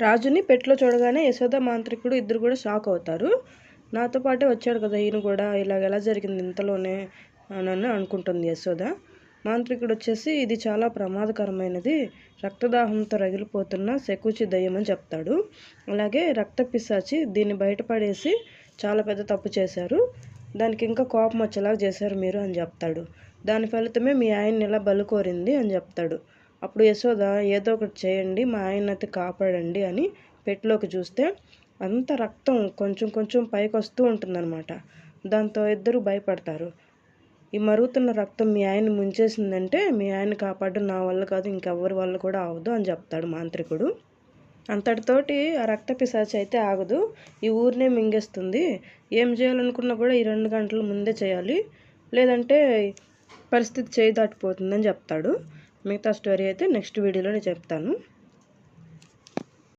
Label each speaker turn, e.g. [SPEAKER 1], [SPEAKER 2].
[SPEAKER 1] రాజుని పెట్లో చూడగానే యశోద మాంత్రికుడు ఇద్దరు కూడా షాక్ అవుతారు. నాతో పాటే వచ్చాడు కదా ఈయన కూడా, ఇలాగ ఎలా జరిగింది ఇంతలోనే అని అనుకుంటుంది యశోద. మాంత్రికుడు వచ్చేసి ఇది చాలా ప్రమాదకరమైనది, రక్తదాహంతో రగిలిపోతున్న శకుచి దయ్యం అని చెప్తాడు. అలాగే రక్త పిశాచి దీన్ని బయటపడేసి చాలా పెద్ద తప్పు చేశారు, దానికి ఇంకా కోపం వచ్చేలాగా చేశారు మీరు అని చెప్తాడు. దాని ఫలితమే మీ ఆయన్ని ఇలా బలి కోరింది అని చెప్తాడు. అప్పుడు యశోద ఏదో ఒకటి చేయండి, మా ఆయన్నైతే కాపాడండి అని పెట్టులోకి చూస్తే అంత రక్తం కొంచెం కొంచెం పైకి వస్తూ ఉంటుందన్నమాట. దాంతో ఇద్దరు భయపడతారు. ఈ మరుగుతున్న రక్తం మీ ఆయన్ని ముంచేసిందంటే మీ ఆయన్ని కాపాడడం నా వల్ల కాదు, ఇంకెవ్వరి వల్ల కూడా అవదు అని చెప్తాడు మాంత్రికుడు. అంతటితోటి ఆ రక్త పిశాచి అయితే ఆగదు, ఈ ఊరినే మింగేస్తుంది. ఏం చేయాలనుకున్నా కూడా ఈ 2 గంటల ముందే చేయాలి, లేదంటే పరిస్థితి చేయి దాటిపోతుందని చెప్తాడు. మిగతా స్టోరీ అయితే నెక్స్ట్ వీడియోలో నేను చెప్తాను.